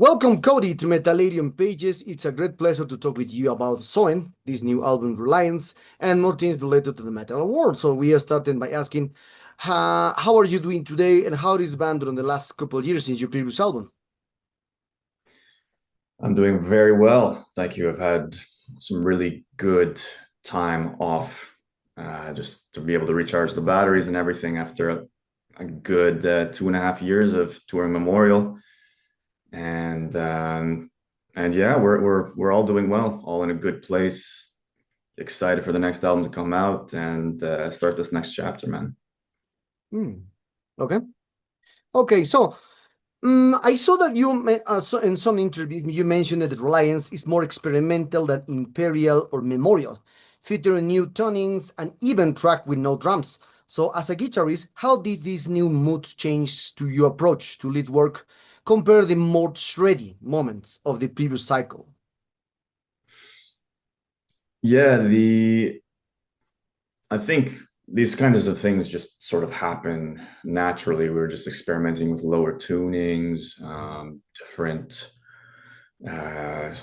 Welcome, Cody, to Metallarium Pages. It's a great pleasure to talk with you about Soen, this new album Reliance, and more things related to the metal world. So we are starting by asking, how are you doing today, and how is the band during the last couple of years since your previous album? I'm doing very well. Thank you. I've had some really good time off, just to be able to recharge the batteries and everything after a good 2.5 years of touring Memorial. And and yeah, we're all doing well, all in a good place. Excited for the next album to come out and start this next chapter, man. Hmm. Okay. Okay. So I saw that in some interview you mentioned that Reliance is more experimental than Imperial or Memorial, featuring new tunings and even track with no drums. So, as a guitarist, how did these new moods change to your approach to lead work compared the more shreddy moments of the previous cycle? Yeah, the I think these kinds of things just sort of happen naturally. We were just experimenting with lower tunings, some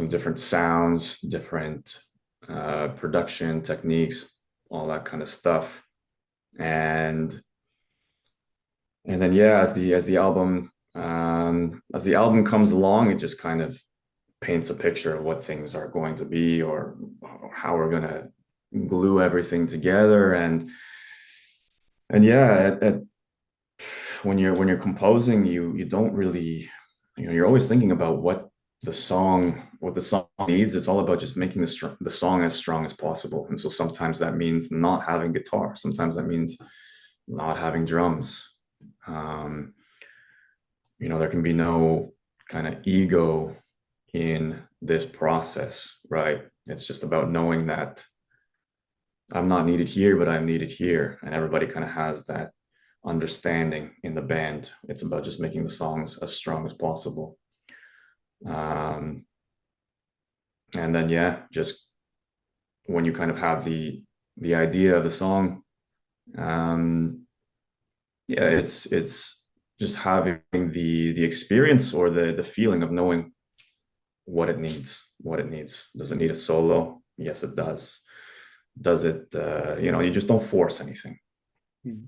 different sounds, different production techniques, all that kind of stuff. And and then yeah, as the album comes along, it just kind of paints a picture of what things are going to be, or how we're gonna glue everything together. And yeah, when you're composing, you don't really, you're always thinking about what the song needs. It's all about just making the song as strong as possible. And so sometimes that means not having guitar. Sometimes that means not having drums. Um, there can be no kind of ego in this process, right? It's just about knowing that I'm not needed here, but I'm needed here. And everybody kind of has that understanding in the band. It's about just making the songs as strong as possible. Um, and then yeah, just when you kind of have the idea of the song, um, yeah, it's just having the experience or the feeling of knowing what it needs. Does it need a solo? Yes, it does. Does it, you just don't force anything. Hmm.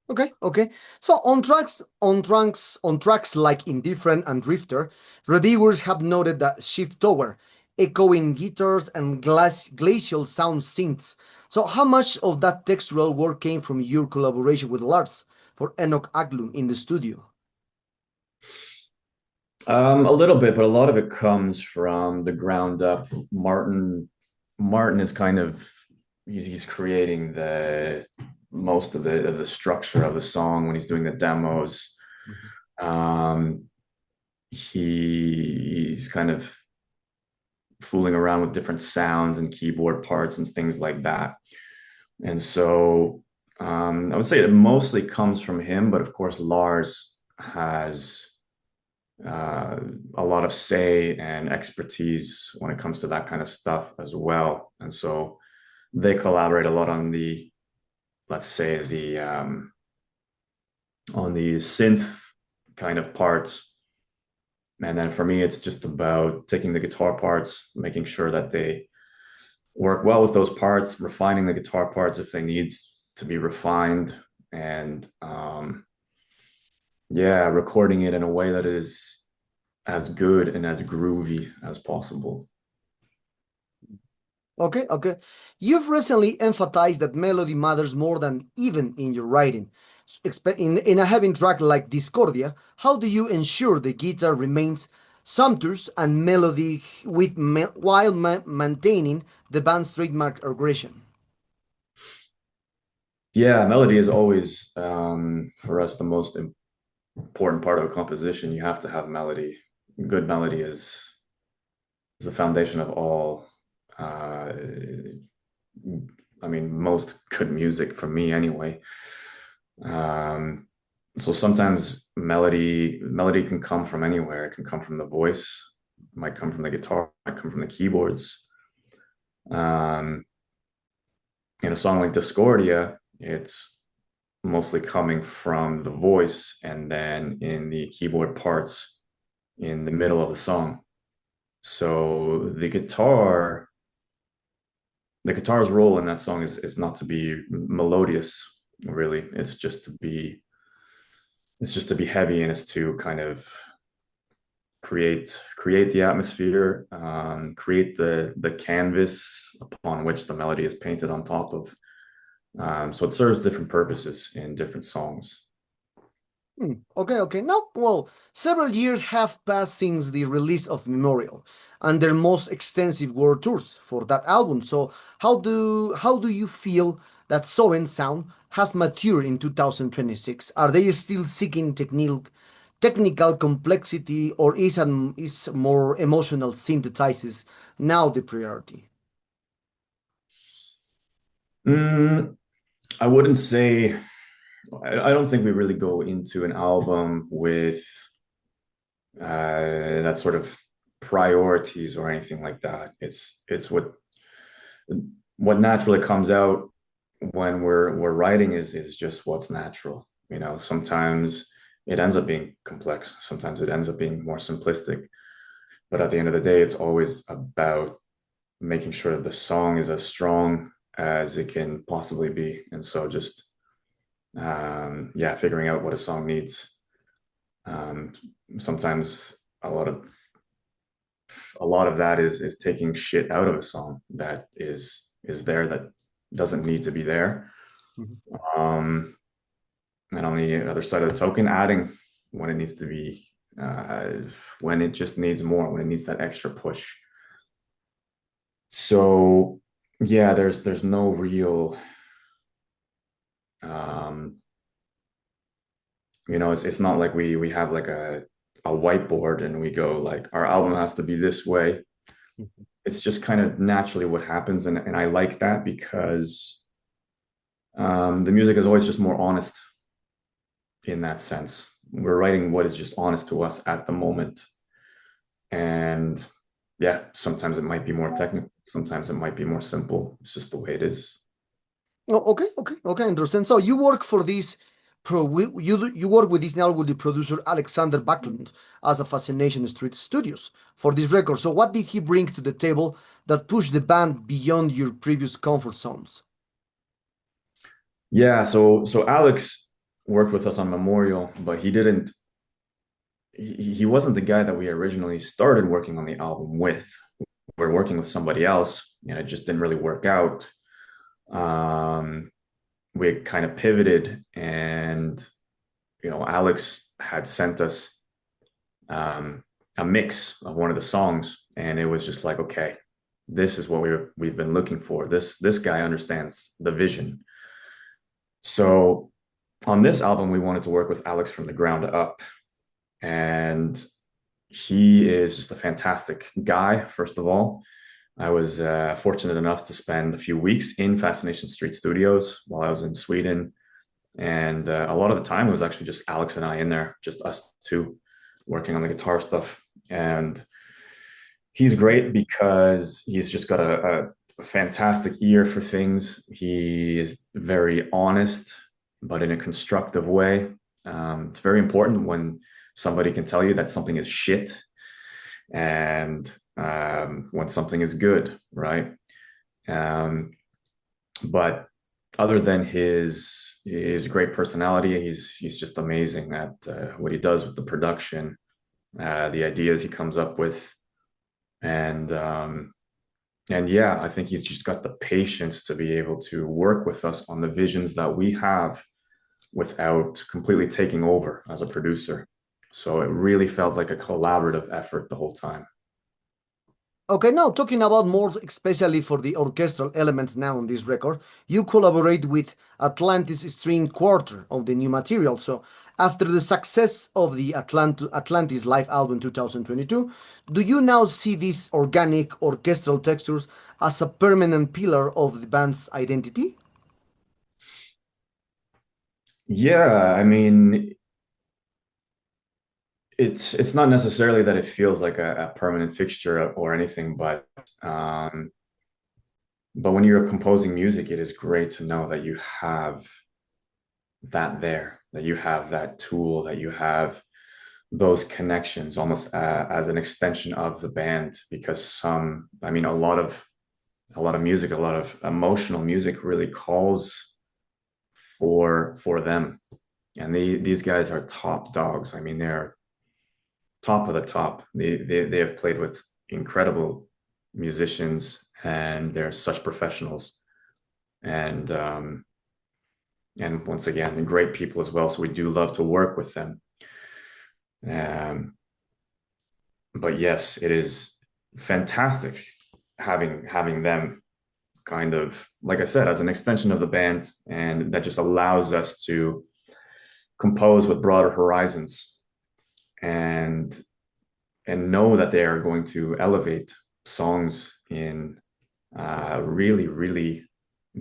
Okay, okay. So on tracks like Indifferent and Drifter, reviewers have noted that shift toward echoing guitars and glacial sound synths. So how much of that textural work came from your collaboration with Lars for Enoch Aglund in the studio? A little bit, but a lot of it comes from the ground up. Martin is kind of he's creating the most of the structure of the song when he's doing the demos. Mhm. Um, he's kind of fooling around with different sounds and keyboard parts and things like that. And so I would say it mostly comes from him, but of course Lars has uh, a lot of say and expertise when it comes to that kind of stuff as well. And so they collaborate a lot on let's say, on the synth kind of parts. And then for me, it's just about taking the guitar parts, making sure that they work well with those parts, refining the guitar parts if they need to be refined, and yeah, recording it in a way that is as good and as groovy as possible. Okay, okay. You've recently emphasized that melody matters more than even in your writing. In a heavy track like Discordia, how do you ensure the guitar remains sumptuous and melody while maintaining the band's trademark aggression? Yeah, melody is always, for us, the most important part of a composition. You have to have melody. Good melody is the foundation of all. Uh, I mean, most good music for me, anyway. Um, so sometimes melody can come from anywhere. It can come from the voice, it might come from the guitar, it might come from the keyboards. Um, in a song like Discordia, it's mostly coming from the voice, and then in the keyboard parts, in the middle of the song. So the guitar's role in that song is not to be melodious, really. It's just to be heavy, and it's to kind of create the atmosphere, create the canvas upon which the melody is painted on top of. So it serves different purposes in different songs. Okay, okay. Now, well, several years have passed since the release of Memorial and their most extensive world tours for that album. So, how do you feel that Soen sound has matured in 2026? Are they still seeking technical complexity, or is more emotional synthesizes now the priority? Mm, I wouldn't say, I don't think we really go into an album with that sort of priorities or anything like that. It's what naturally comes out when we're writing is just what's natural. Sometimes it ends up being complex, sometimes it ends up being more simplistic, but at the end of the day, it's always about making sure that the song is as strong as it can possibly be. And so just yeah, figuring out what a song needs. Um, Sometimes a lot of that is taking shit out of a song that is there that doesn't need to be there. Mhm. Um, and on the other side of the token, adding when it needs to be, uh, when it just needs more, when it needs that extra push. So yeah, there's no real, um, it's not like we have like a whiteboard and we go like our album has to be this way. It's just kind of naturally what happens, and I like that because the music is always just more honest in that sense. We're writing what is just honest to us at the moment. And yeah, sometimes it might be more technical, sometimes it might be more simple. It's just the way it is. Oh, okay, okay, okay, understand. So you work for this you work with this now with the producer Alexander Backlund as a Fascination Street Studios for this record. So what did he bring to the table that pushed the band beyond your previous comfort zones? Yeah, so Alex worked with us on Memorial, but he wasn't the guy that we originally started working on the album with. We were working with somebody else, and it just didn't really work out. Um, we kind of pivoted, and Alex had sent us um, a mix of one of the songs, and it was just like, okay, this is what we've been looking for. This guy understands the vision. So on this album, we wanted to work with Alex from the ground up, and he is just a fantastic guy. First of all, I was fortunate enough to spend a few weeks in Fascination Street Studios while I was in Sweden. And a lot of the time, it was actually just Alex and I in there, just us two working on the guitar stuff. And he's great because he's just got a fantastic ear for things. He is very honest, but in a constructive way. It's very important when somebody can tell you that something is shit and when something is good, right? Um, but other than his great personality, he's just amazing at what he does with the production, the ideas he comes up with, and yeah, I think he's just got the patience to be able to work with us on the visions that we have without completely taking over as a producer. So it really felt like a collaborative effort the whole time. Okay, now talking about more especially for the orchestral elements now on this record, you collaborate with Atlantis String Quarter on the new material. So, after the success of the Atlantis live album 2022, do you now see these organic orchestral textures as a permanent pillar of the band's identity? Yeah, I mean, it's not necessarily that it feels like a permanent fixture or anything, but when you're composing music, it is great to know that you have that there, that you have that tool, that you have those connections almost as an extension of the band, because I mean, a lot of music, a lot of emotional music really calls for them. And these guys are top dogs. I mean, they're top of the top. They have played with incredible musicians, and they're such professionals. And and once again, they're great people as well. So we do love to work with them. Um, but yes, it is fantastic having them kind of, like I said, as an extension of the band, and that just allows us to compose with broader horizons and know that they are going to elevate songs in really, really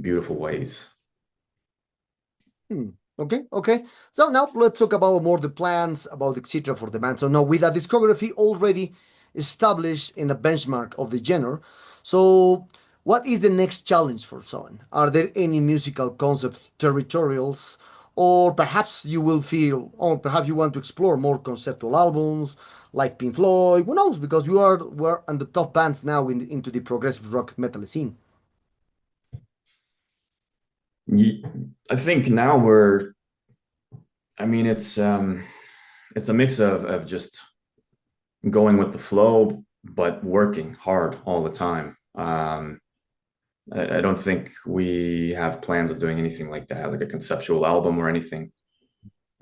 beautiful ways. Hmm. Okay, okay. So now let's talk about more the plans, about etc. for the band. So now with a discography already established in a benchmark of the genre, so what is the next challenge for Soen? Are there any musical concept territorials, or perhaps you will feel, or perhaps you want to explore more conceptual albums like Pink Floyd? Who knows? Because you are were on the top bands now into the progressive rock metal scene. I think now we're, I mean, it's a mix of just going with the flow, but working hard all the time. I don't think we have plans of doing anything like that, like a conceptual album or anything.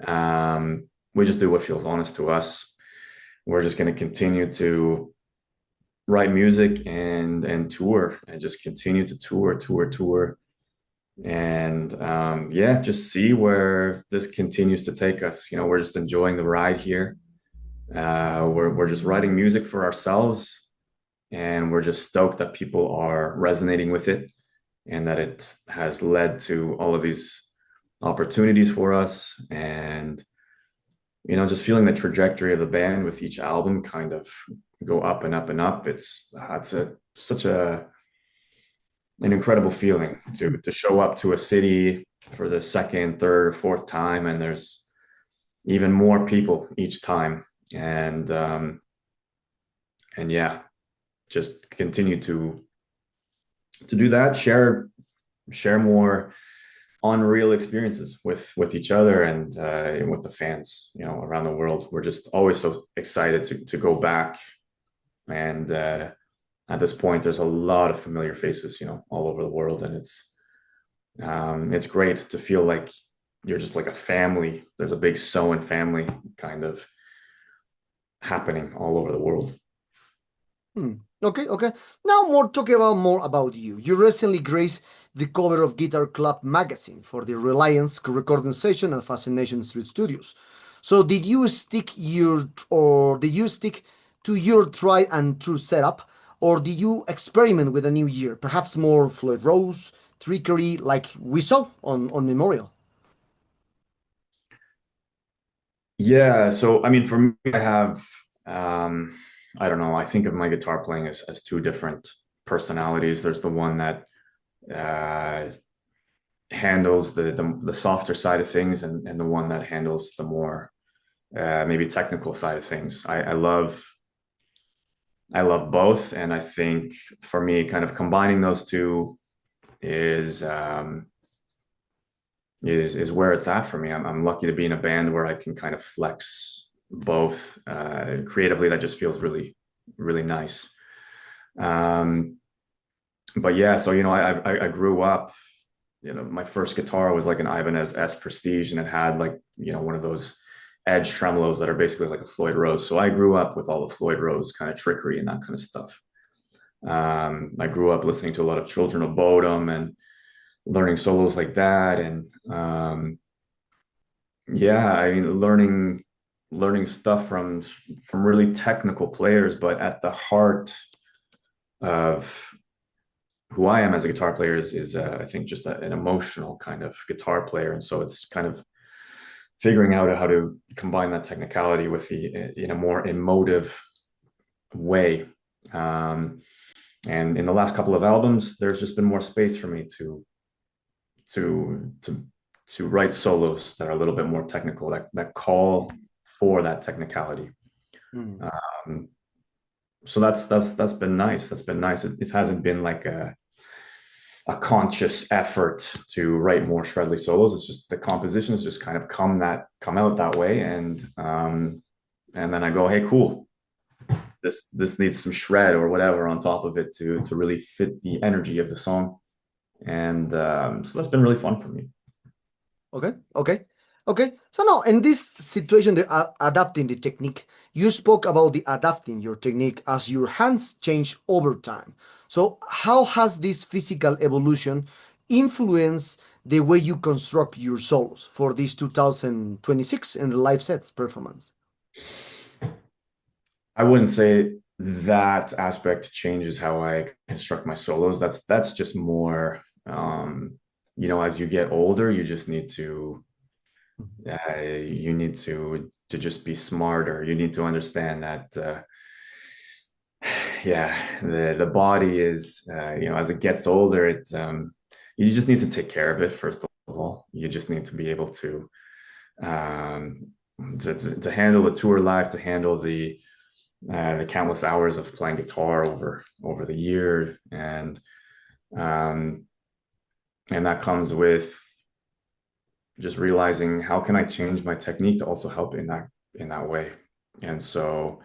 We just do what feels honest to us. We're just going to continue to write music and tour, and just continue to tour, and yeah, just see where this continues to take us. You know, we're just enjoying the ride here. We're just writing music for ourselves, and we're just stoked that people are resonating with it, and that it has led to all of these opportunities for us. And you know, just feeling the trajectory of the band with each album kind of go up and up and up. It's a such a an incredible feeling to show up to a city for the second, third, or fourth time, and there's even more people each time. And yeah, just continue to do that, share more unreal experiences with each other, and with the fans, you know, around the world. We're just always so excited to go back, and at this point there's a lot of familiar faces, you know, all over the world, and it's great to feel like you're just like a family. There's a big Soen family kind of happening all over the world. Hmm. Okay, okay. Now more talking about more about you. You recently graced the cover of Guitar Club magazine for the Reliance recording session at Fascination Street Studios. So did you stick to your tried and true setup, or did you experiment with a new year? Perhaps more Floyd Rose, trickery like we saw on Memorial. Yeah, so I mean, for me, I have I don't know, I think of my guitar playing as two different personalities. There's the one that uh handles the softer side of things, and the one that handles the more maybe technical side of things. I love both, and I think for me, kind of combining those two is is where it's at for me. I'm lucky to be in a band where I can kind of flex both creatively. That just feels really, really nice. Um, but yeah, so you know, I grew up. You know, my first guitar was like an Ibanez S Prestige, and it had like, you know, one of those edge tremolos that are basically like a Floyd Rose. So I grew up with all the Floyd Rose kind of trickery and that kind of stuff. I grew up listening to a lot of Children of Bodom and learning solos like that, and yeah, I mean, learning stuff from really technical players, but at the heart of who I am as a guitar player is I think just an emotional kind of guitar player. And so it's kind of figuring out how to combine that technicality with the in a more emotive way. Um, and in the last couple of albums, there's just been more space for me to to write solos that are a little bit more technical, that call for that technicality. Mm. So that's been nice. That's been nice. It hasn't been like a conscious effort to write more shredly solos. It's just the compositions just kind of come out that way, and then I go, hey, cool. This needs some shred or whatever on top of it to really fit the energy of the song, and so that's been really fun for me. Okay, okay, okay. So now, in this situation, adapting the technique, you spoke about the adapting your technique as your hands change over time. So how has this physical evolution influenced the way you construct your solos for this 2026 and the live sets performance? I wouldn't say that aspect changes how I construct my solos. That's just more, as you get older, you just need to just be smarter. You need to understand that yeah, the body is as it gets older, you just need to take care of it first of all. You just need to be able um, to handle the tour life, to handle the countless hours of playing guitar over the year, um, and that comes with just realizing how can I change my technique to also help in that way. And so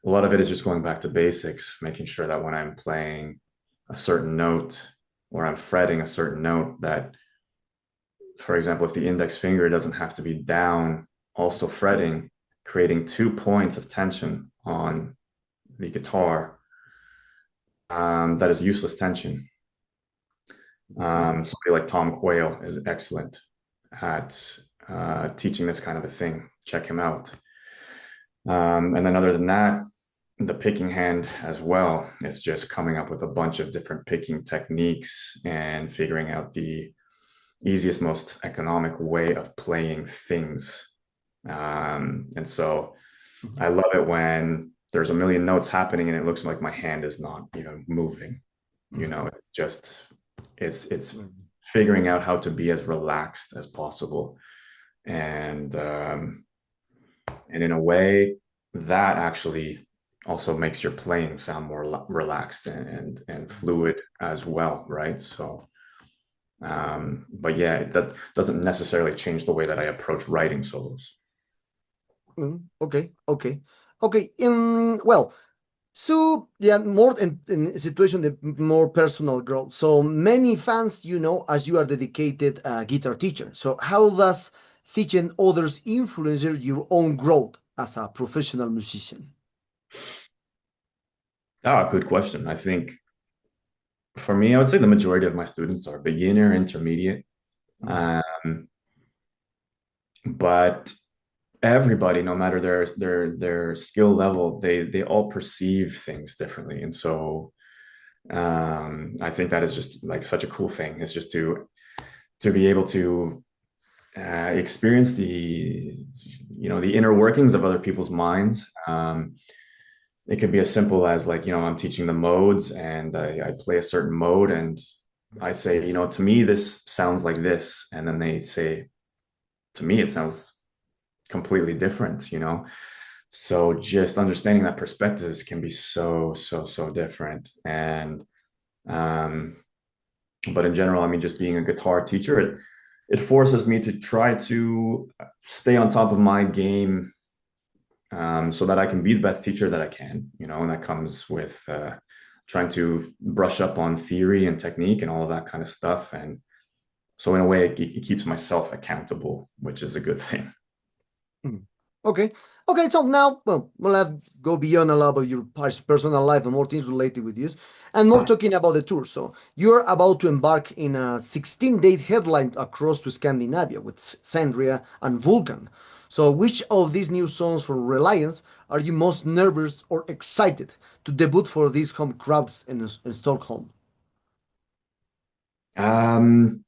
a lot of it is just going back to basics, making sure that when I'm playing a certain note or I'm fretting a certain note, that, for example, if the index finger doesn't have to be down, also fretting, creating 2 points of tension on the guitar, that is useless tension. Somebody like Tom Quayle is excellent at teaching this kind of a thing. Check him out. And then other than that, the picking hand as well. It's just coming up with a bunch of different picking techniques and figuring out the easiest, most economic way of playing things. And so I love it when there's a million notes happening and it looks like my hand is not even moving. It's figuring out how to be as relaxed as possible. And in a way that actually also makes your playing sound more relaxed and fluid as well, right? So but yeah, that doesn't necessarily change the way that I approach writing solos. Okay, okay, okay. Well, so yeah, more in a situation the more personal growth. So many fans, as you are dedicated guitar teacher. So how does teaching others influence your own growth as a professional musician? Good question. I think for me, I would say the majority of my students are beginner, intermediate. Um, but everybody, no matter their skill level, they all perceive things differently. And so I think that is just like such a cool thing. It's just to be able to experience the inner workings of other people's minds. It could be as simple as like, I'm teaching the modes and I play a certain mode and I say, to me, this sounds like this. And then they say, to me, it sounds completely different. So just understanding that perspectives can be so, so, so different. And, but in general, I mean, just being a guitar teacher, it forces me to try to stay on top of my game, so that I can be the best teacher that I can, and that comes with trying to brush up on theory and technique and all of that kind of stuff. And so in a way, it keeps myself accountable, which is a good thing. Okay. Okay. So now, well, we'll have go beyond a lot of your personal life and more things related with this, and more talking about the tour. So you're about to embark in a 16-day headline across to Scandinavia with Sandria and Vulcan. So which of these new songs from Reliance are you most nervous or excited to debut for these home crowds in Stockholm? Um,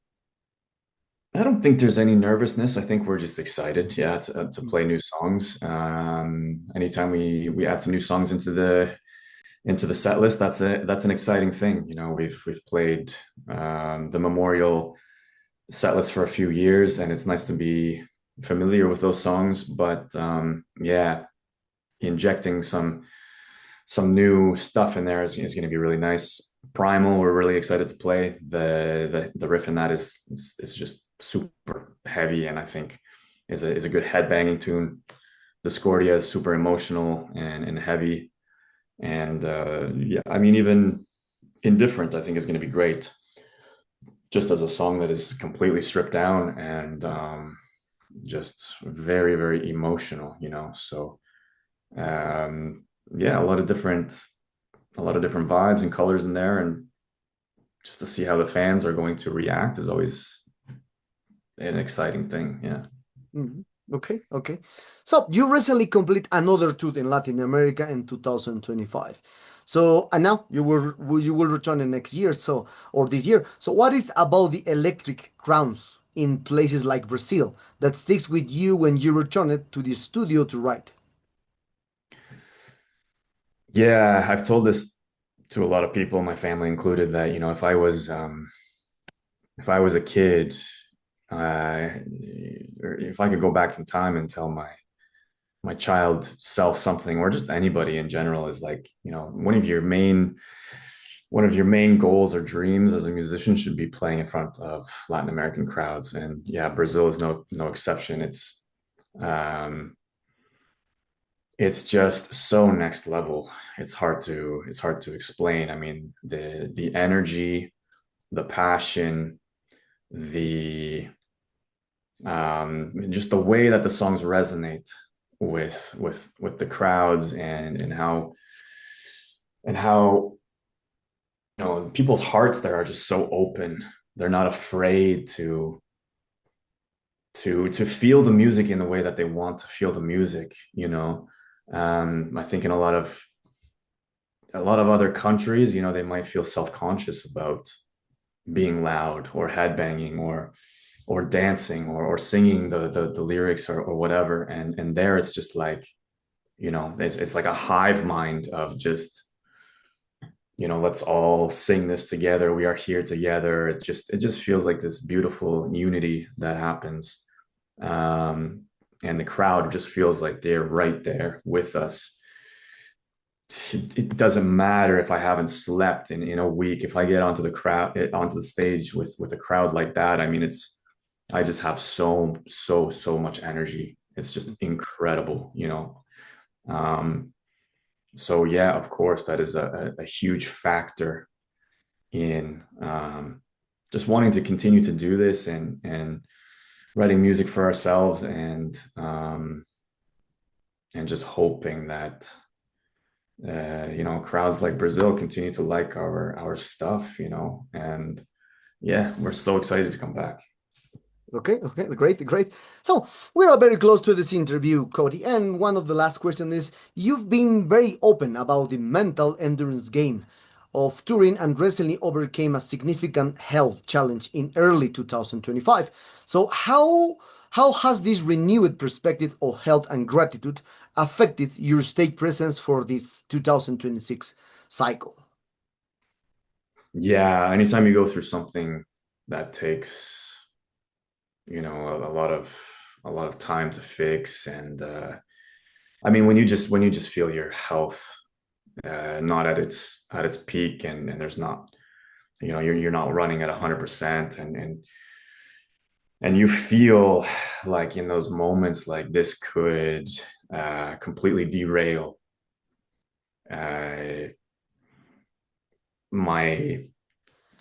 I don't think there's any nervousness. I think we're just excited, yeah, to play new songs. Anytime we add some new songs into the set list, that's an exciting thing. We've played the Memorial set list for a few years, and it's nice to be familiar with those songs, but yeah, injecting some new stuff in there is going to be really nice. Primal, we're really excited to play. The riff in that is just super heavy, and I think is a good headbanging tune. Discordia is super emotional and heavy, and yeah, I mean even Indifferent I think is going to be great, just as a song that is completely stripped down and just very very emotional, you know. So yeah, a lot of different vibes and colors in there, and just to see how the fans are going to react is always an exciting thing. Yeah. Mhm. Okay, okay. So you recently complete another tour in Latin America in 2025. So and now you will return in next year, so or this year. So what is about the electric crowns in places like Brazil that sticks with you when you return it to the studio to write? Yeah, I've told this to a lot of people, my family included, that you know if I was a kid, or if I could go back in time and tell my child self something, or just anybody in general, is like, you know, one of your main goals or dreams as a musician should be playing in front of Latin American crowds. And yeah, Brazil is no exception. Um, it's just so next level. It's hard to explain. I mean, the energy, the passion, the just the way that the songs resonate with the crowds, and how you know people's hearts there are just so open. They're not afraid to feel the music in the way that they want to feel the music, you know. I think in a lot of other countries, you know, they might feel self-conscious about being loud or headbanging or dancing or singing the lyrics or whatever, and there it's just like, you know, it's like a hive mind of just, you know, let's all sing this together, we are here together. It just feels like this beautiful unity that happens. um and the crowd just feels like they're right there with us. It doesn't matter if I haven't slept in a week. If I get onto the stage with a crowd like that, I mean, I just have so much energy. It's just incredible, you know. um so yeah, of course that is a huge factor in just wanting to continue to do this, and writing music for ourselves, and just hoping that you know, crowds like Brazil continue to like our stuff, you know. And yeah, we're so excited to come back. Okay, okay, great, great. So we are very close to this interview, Cody. And one of the last questions is, you've been very open about the mental endurance game of touring and recently overcame a significant health challenge in early 2025. So how has this renewed perspective of health and gratitude affected your stage presence for this 2026 cycle? Yeah, anytime you go through something that takes, you know, a lot of time to fix, and I mean, when you just feel your health not at its peak, and there's not, you know, you're not running at 100%, and you feel like in those moments like this could completely derail uh, my,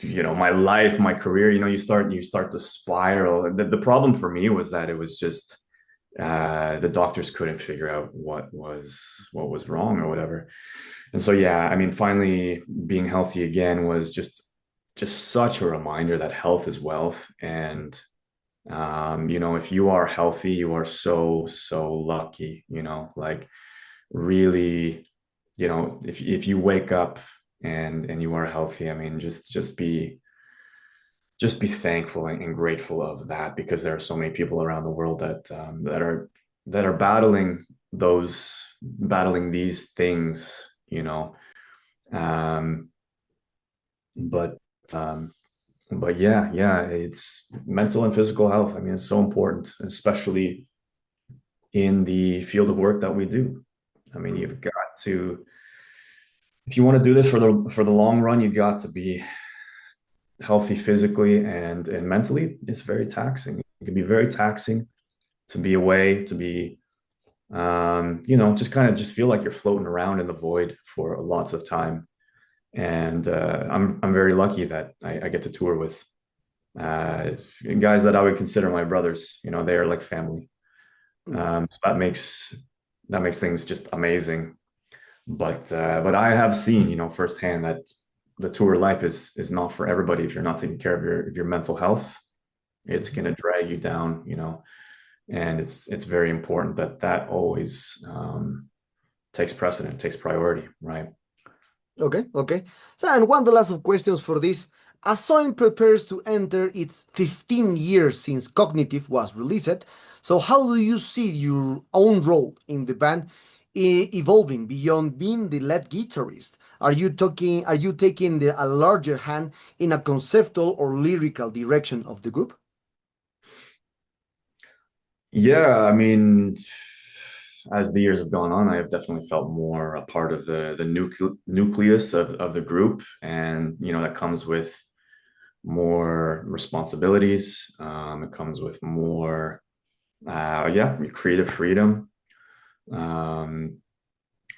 you know, my life, my career. You know, you start to spiral. The problem for me was that it was just the doctors couldn't figure out what was wrong or whatever. And so yeah, I mean, finally being healthy again was just such a reminder that health is wealth. And you know, if you are healthy, you are so lucky, you know, like really, you know, if you wake up and you are healthy, I mean, just be thankful and grateful of that, because there are so many people around the world that are battling these things, you know. um but um but yeah, it's mental and physical health. I mean, it's so important, especially in the field of work that we do. I mean, Mm. you've got to, if you want to do this for the long run, you got to be healthy physically and mentally. It's very taxing. It can be very taxing to be away, to be just kind of just feel like you're floating around in the void for lots of time. And I'm very lucky that I get to tour with guys that I would consider my brothers. You know, they are like family. Mm. So that makes things just amazing. But I have seen, firsthand that the tour life is not for everybody. If you're not taking care of your mental health, it's Mhm. going to drag you down. And it's very important that that always takes precedent, takes priority, right? Okay, okay. So, and one the last of questions for this. As Soen prepares to enter its 15 years since Cognitive was released, so how do you see your own role in the band evolving beyond being the lead guitarist? Are you taking a larger hand in a conceptual or lyrical direction of the group? Yeah, I mean, as the years have gone on, I have definitely felt more a part of the nucleus of the group, and that comes with more responsibilities. It comes with more, creative freedom. Um,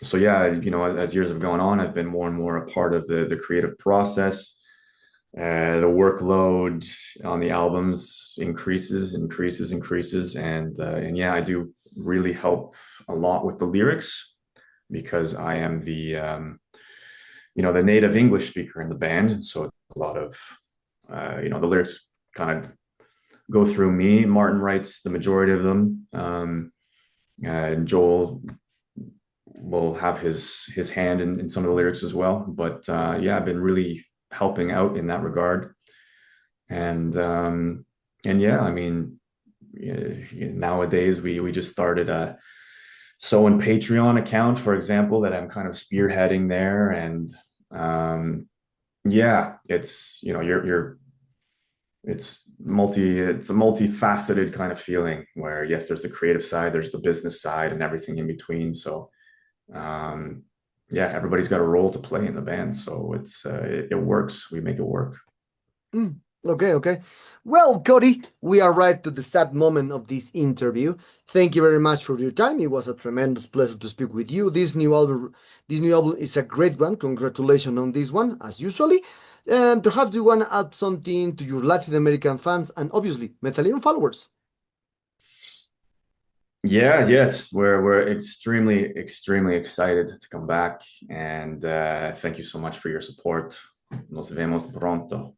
so yeah, as years have gone on, I've been more and more a part of the creative process. The workload on the albums increases, and yeah, I do really help a lot with the lyrics because I am the native English speaker in the band, and so it's a lot of the lyrics kind of go through me. Martin writes the majority of them, and Joel will have his hand in some of the lyrics as well. But yeah, I've been really helping out in that regard. And yeah, I mean, nowadays we just started a Soen Patreon account, for example, that I'm kind of spearheading there. And yeah, it's you're it's a multifaceted kind of feeling where yes, there's the creative side, there's the business side, and everything in between. So um, yeah, everybody's got a role to play in the band, so it works. We make it work. Mm, okay, okay. Well, Cody, we arrived to the sad moment of this interview. Thank you very much for your time. It was a tremendous pleasure to speak with you. This new album is a great one. Congratulations on this one, as usually. And perhaps you want to add something to your Latin American fans and obviously Metallica followers. Yeah, yes, we're extremely excited to come back, and thank you so much for your support. Nos vemos pronto.